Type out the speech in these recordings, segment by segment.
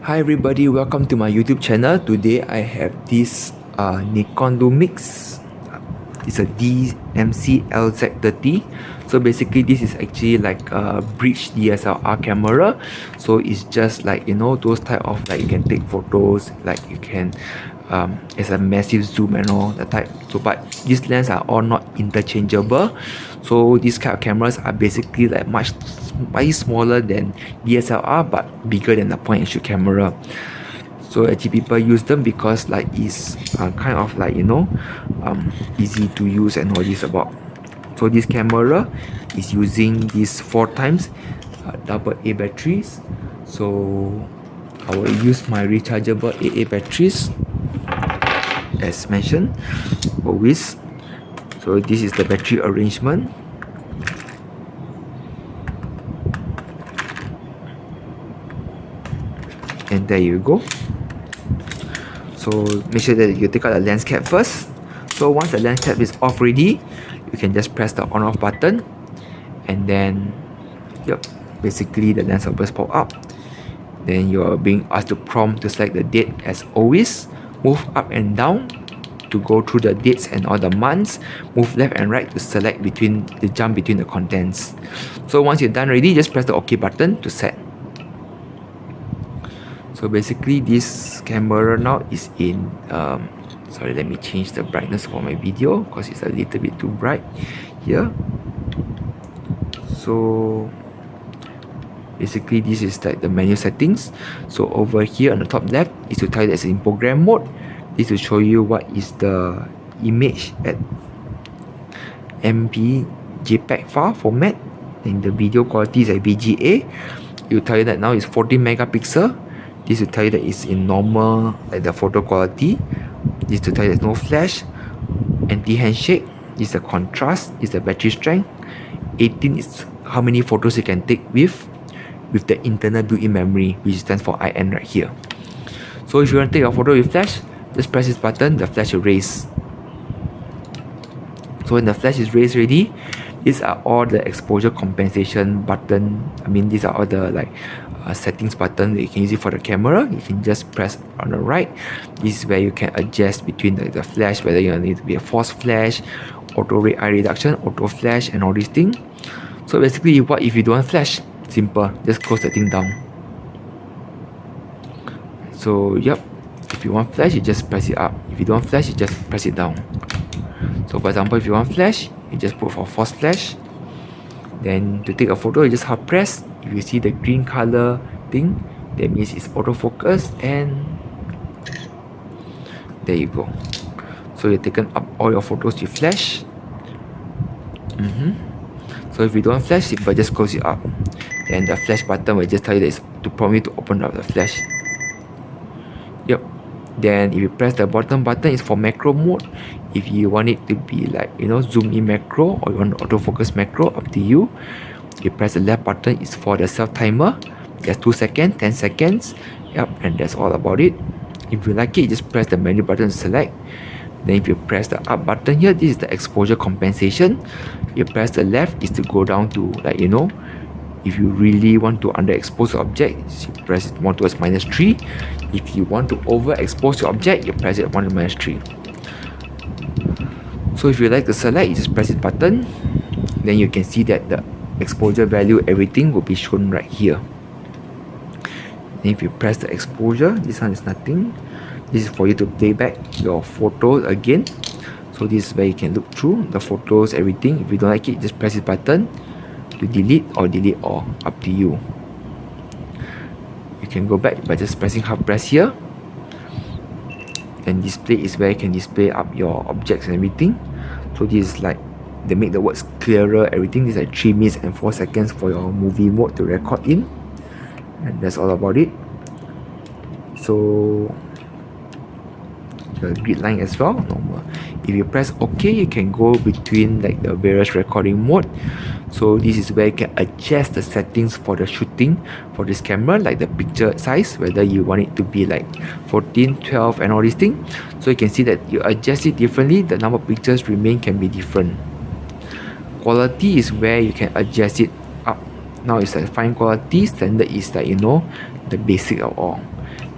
Hi everybody, welcome to my YouTube channel. Today I have this Nikon Lumix. It's a DMC LZ30. So basically this is actually like a bridge DSLR camera. So it's just like, you know, those type of like you can take photos, like you can it's a massive zoom and all that type. So but these lenses are all not interchangeable. So these kind of cameras are basically like much smaller than DSLR but bigger than the point and shoot camera. So actually people use them because like it's kind of like, you know, easy to use and all this about. So this camera is using these 4 times double A batteries. So I will use my rechargeable AA batteries as mentioned always. So this is the battery arrangement. And there you go. So make sure that you take out the lens cap first. So once the lens cap is off ready, you can just press the on off button, and then basically the lens will just pop up. Then you're being asked to prompt to select the date as always. Move up and down to go through the dates and all the months. Move left and right to select between the jump between the contents. So once you're done ready, just press the OK button to set. So basically this camera now is in sorry, let me change the brightness for my video because it's a little bit too bright here. So basically this is like the menu settings. So over here on the top left is to tell you that it's in program mode. This will show you what is the image at MP JPEG file format, and the video quality is at VGA. It will tell you that now it's 14 megapixel. This will tell you that it's in normal, like the photo quality. This will tell you there's no flash, anti-handshake. This is the contrast, this is the battery strength. 18 is how many photos you can take with the internal built-in memory, which stands for IN right here. So if you want to take a photo with flash, just press this button, the flash will raise. So when the flash is raised ready, these are all the exposure compensation button. I mean, these are all the like settings button that you can use it for the camera. You can just press on the right. This is where you can adjust between the flash, whether you need to be a forced flash, auto red eye reduction, auto flash, and all these things. So basically, what if you don't want flash? Simple, just close the thing down. So if you want flash, you just press it up. If you don't want flash, you just press it down. So for example, if you want flash, you just put for force flash. Then to take a photo, you just hard press. If you see the green color thing, that means it's autofocus, and there you go. So you've taken up all your photos with flash. So if you don't want flash, you just close it up. Then the flash button will just tell you that it's to prompt you to open up the flash. Then if you press the bottom button, it's for macro mode. If you want it to be like, you know, zoom in macro, or you want autofocus macro, up to you. You press the left button, it's for the self timer. There's 2 seconds, 10 seconds. And that's all about it. If you like it, you just press the menu button to select. Then if you press the up button here, this is the exposure compensation. You press the left is to go down to, like, you know, if you really want to underexpose the object, you press it more towards -3. If you want to overexpose your object, you press it 1 to -3. So if you like to select, you just press this button. Then you can see that the exposure value, everything will be shown right here. And if you press the exposure, this one is nothing. This is for you to play back your photos again. So this is where you can look through the photos, everything. If you don't like it, just press this button to delete all, up to you. You can go back by just pressing hard press here. And display is where you can display up your objects and everything. So this is like, they make the words clearer, everything. This is like 3 minutes and 4 seconds for your movie mode to record in. And that's all about it. So the grid line as well, normal. If you press OK, you can go between like the various recording mode. So this is where you can adjust the settings for the shooting for this camera, like the picture size, whether you want it to be like 14, 12 and all these things. So you can see that you adjust it differently, the number of pictures can be different. Quality is where you can adjust it up. Now it's like fine quality, standard is like, you know, the basic of all.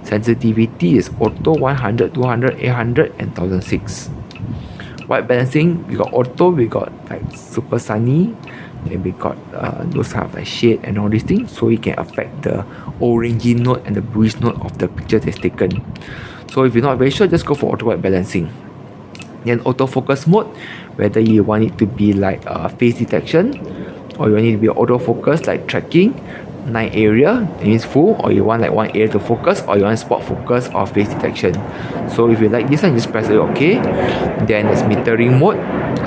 Sensitivity is auto 100, 200, 800 and 1006. White balancing, we got auto, we got like super sunny, then we got those kind of like shade and all these things, so it can affect the orangey note and the bluish note of the picture that's taken. So if you're not very sure, just go for auto white balancing. Then autofocus mode, whether you want it to be like face detection, or you want it to be autofocus like tracking, night area, that means full, or you want like one area to focus, or you want spot focus or face detection. So if you like this one, just press OK. Then there's metering mode.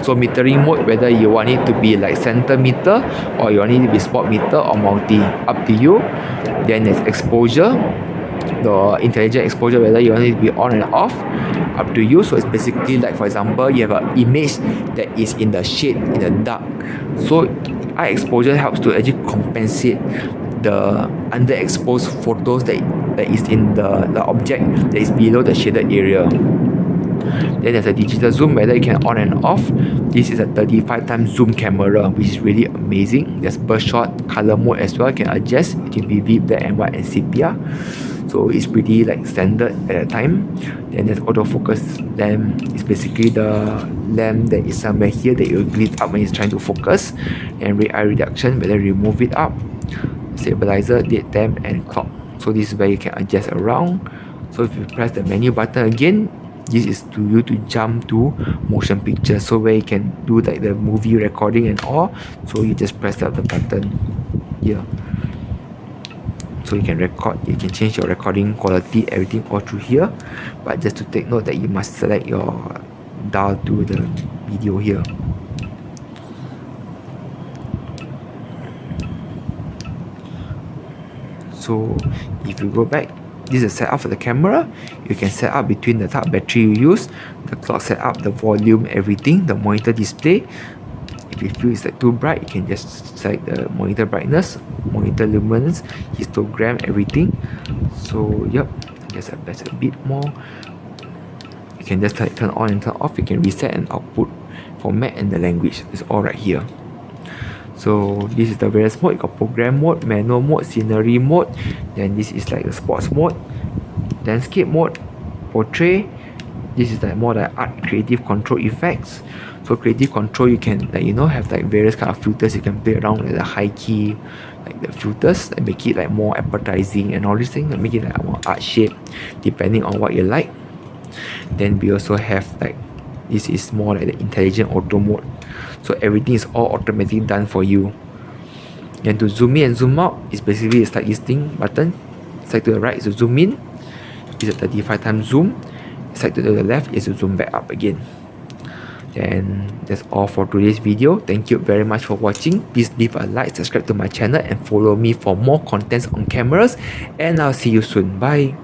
So metering mode, whether you want it to be like center meter, or you want it to be spot meter or multi, up to you. Then there's exposure, the intelligent exposure, whether you want it to be on and off, up to you. So it's basically like, for example, you have an image that is in the shade, in the dark, so eye exposure helps to actually compensate the underexposed photos that is in the object that is below the shaded area. Then there's a digital zoom, whether you can on and off. This is a 35 times zoom camera, which is really amazing. There's burst shot, color mode as well. You can adjust. It can be vivid, black and white, and sepia. So it's pretty like standard at that time. Then there's autofocus lamp. It's basically the lamp that is somewhere here that you glint up when it's trying to focus. And red eye reduction, whether you remove it up. Stabilizer, date temp, and clock. So this is where you can adjust around. So if you press the menu button again, this is to you to jump to motion picture, so where you can do like the movie recording and all. So you just press up the button here, so you can record, you can change your recording quality, everything all through here. But just to take note that you must select your dial to the video here. So if you go back, this is set up for the camera. You can set up between the type of battery you use, the clock setup, the volume, everything, the monitor display. If you feel it's like too bright, you can just select the monitor brightness, monitor luminance, histogram, everything. So yep, just adjust a bit more. You can just turn on and turn off. You can reset and output format and the language. It's all right here. So this is the various mode. You got program mode, manual mode, scenery mode. Then this is like the sports mode, landscape mode, portrait. This is like more like art, creative control effects. So creative control, you can like have like various kind of filters you can play around, like the high key, like the filters that make it like more appetizing and all these things, that make it like more art shape depending on what you like. Then we also have like, this is more like the intelligent auto mode. So everything is all automatically done for you. And to zoom in and zoom out, it's basically it's like this thing button. Side to the right is to zoom in. It's a 35 times zoom. Side to the left is to zoom back up again. And that's all for today's video. Thank you very much for watching. Please leave a like, subscribe to my channel, and follow me for more contents on cameras. And I'll see you soon. Bye.